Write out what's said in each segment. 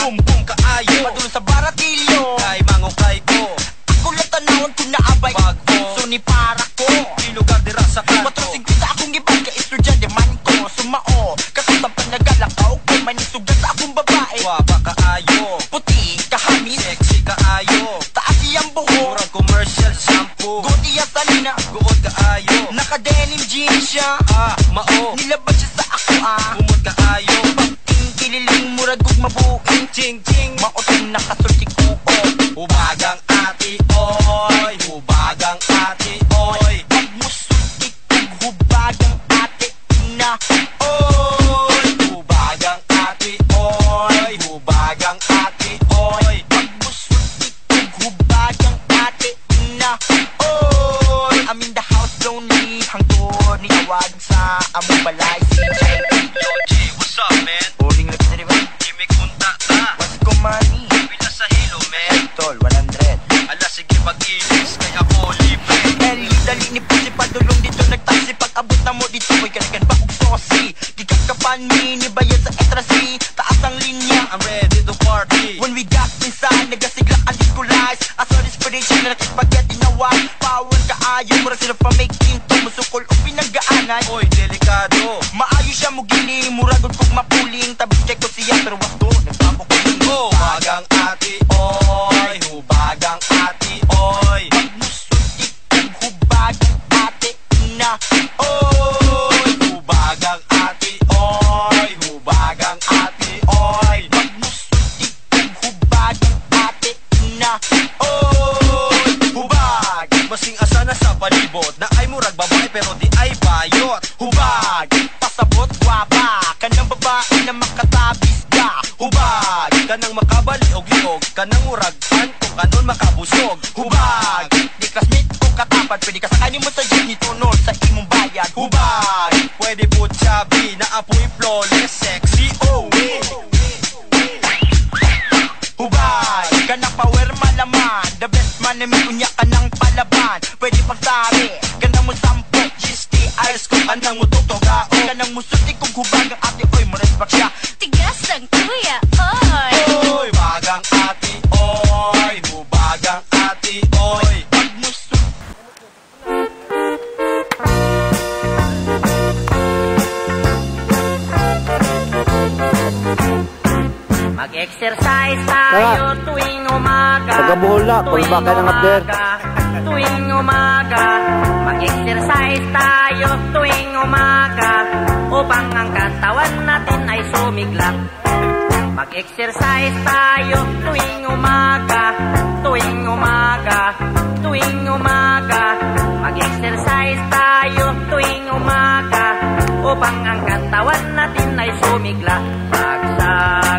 bumbong kaayo. Padulong sa baratilyo, kay mangukay ko. Ako lang tanawon kung naabay bago. So ni para ko, ilugar di rasa kanto. Matrosing kita akong ibang ka estudyante man ko. Sumao, kasutang panagalakaw ko. Manisugat sa akong babae. Waba kaayo, puti kahamis, sexy kaayo. Taas iyang buhok, murang commercial shampoo. Good iya salina, good kaayo. Naka-denim jeans siya, mao. Nilabas siya sa ako umod kaayo. Pagting kililing murag kong mabuing. Ching ching, maotong nakasulti ko. Hubagang ati oy, hubagang ati oy. Pag musulti kong hubagang ati ina oy. Hubagang ati oy, hubagang ati oy. Pag musulti kong hubagang ati ina oy. I'm in the house lonely, hangtod ni tawag sa among balay. Yo G, what's up man? Boring na kita diba? Jimmy kunta ta. What's ko money? Pila sa hilo man? Tol, 100. Ala sige mag-ilis, kaya ako libre. Eli, dali ni Pusi padulong dito nagtaksi. Pag-abot na mo dito, boy kanikan ba kong sosi. Gikas ka pan me, ni bayad sa extra C. Taas ang linya, I'm ready to party. When we got inside, nagasiglak ang disco-lies. As on inspiration na nakipagyan inaway. Power kaayo, mura sila pa making to. Musukol o pinaggaanay. Oy, delikado. Maayo siya mo gini, muragod kong mapuling. Tabis kay ko siya, pero wasto, nagpapukuling. Oh, hubagang ati, oy, hubagang ati, oy. Pag musutik kong hubagang ati, ina, oy. Hubagang ati, oy, hubagang ati, oy. Pag musutik kong hubagang ati, ina, oy. Hubag, masing asa na sa palibot. Na ay murag babae pero di ay bayot. Hubag, pasabot guwapa. Kanang babae na makatabis ka. Hubag, kanang makabali og liog. Kanang murag pan kung kanon makabusog. Hubag, di classmate o katapat. Pwede ka sakanin mo sa jeep ni tunod sa imong bayad. Hubag, pwede po chubby na apoy flawless sexy. Oh, hubag, kanang power malaman. The best man na may unya kanang palaban. Pwede pagsari, kanang mo sampo GST, ayos kung kanang mo tutugao. Kanang mo suti kong hubag ang ate, oy, mo respect siya. Tigas ng kuya, oy. Oy, hubagang ate, oy. Hubagang ate, oy. Pag mo suti Mag-exercise tayo tuwing umaga. Taga-Bohol na, pulbaka ng upder. Tuwing umaga, mag-exercise tayo tuwing umaga upang ang katawan natin ay sumigla. Mag-exercise tayo tuwing umaga, tuwing umaga, tuwing umaga. Mag-exercise tayo tuwing umaga upang ang katawan natin ay sumigla. Pag sa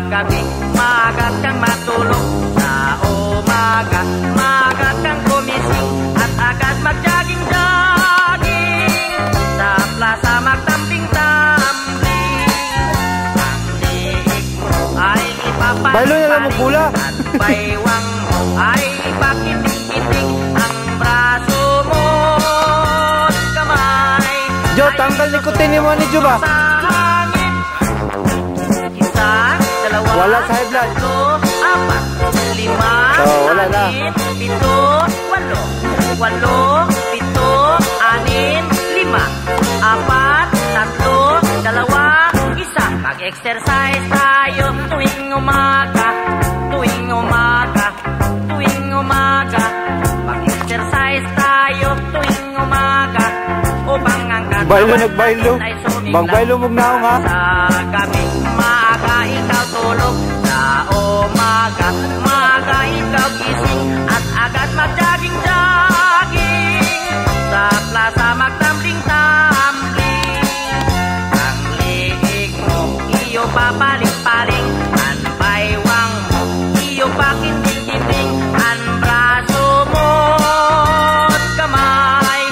gabi, maaga kang matulog. Sa umaga, maaga kang gumising at agad mag-jogging-jogging. Sa plaza magtamping-tamping. Ang liig mo ay ipapaling-paling. Bailo na lang mo pula. At baywang mo ay ipakiting-kiting. Ang braso mo at kamay Jo, tanggal nikotin mo ni Jo ba? sa hangin. Isa, dalawa, Wala sa high blood. tatlo, apat, lima, wala na. anim, pito, walo. Walo, pito, anim, lima, apat, tatlo, dalawa, isa. Mag-exercise tayo tuwing umaga, tuwing umaga, tuwing umaga. Mag-exercise tayo tuwing umaga upang ang Bailo nagbailo. ay sumigla. Magbailo mo naong ha. Sa gabi, maaga ikaw tulog. Sa umaga, maaga ikaw gising. At agad mag-jogging-jogging. Sa plaza magtambling-tambling. Ang liig mo, iyo papaling-paling. Ang baywang mo, iyo pakiting-kiting. Ang braso mo at kamay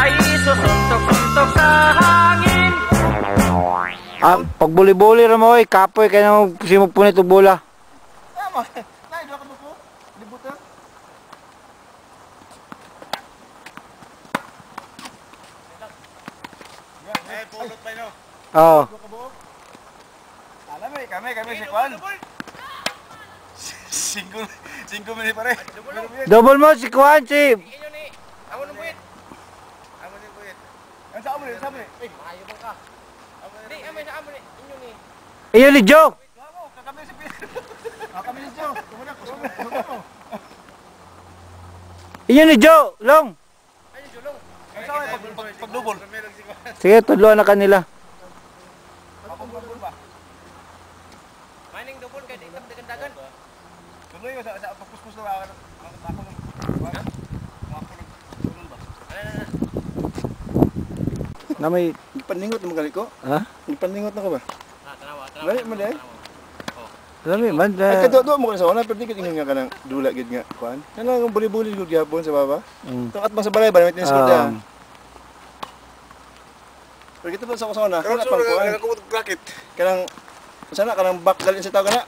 ay susuntok-suntok sa hangin. Pag buli-buli ra mo oy, kapoy kay na mo punit og bola. Oo. Alam mo, kami si Kwan. 5 minit pare. Double mo si Kuan si. Inyo ni. Amo nang buhit. Ang sa amo ni, sa amo ni. Ay, maayo bang ka? Di, amay sa amo ni. Inyo ni. Iyo ni Joe. Kami si Pin. Kami si Joe. Kumuna ko. Iyo ni Joe, long. Ayun, julong. Ang sa amo pag-double. Sige, tudloan na kanila. Pag-double ba? Mining double kay di dagan-dagan. Tuloy ko sa pagpuspos na ako. Ako ng Ana. Na may Paningot mo gali ko? ha? Paningot na ko ba? Tanawa. Dali, mali. Lami man. Ay kadto mo ko sa una pero di ko ingon nga kanang dula gid nga kuan. Kana nga buli-buli gud gyapon sa baba. Tukat man sa balay ba may tinis ko da. Pero kita pa sa kusona. Kana pang kuan. Kanang sana kanang back dalin sa tao kana.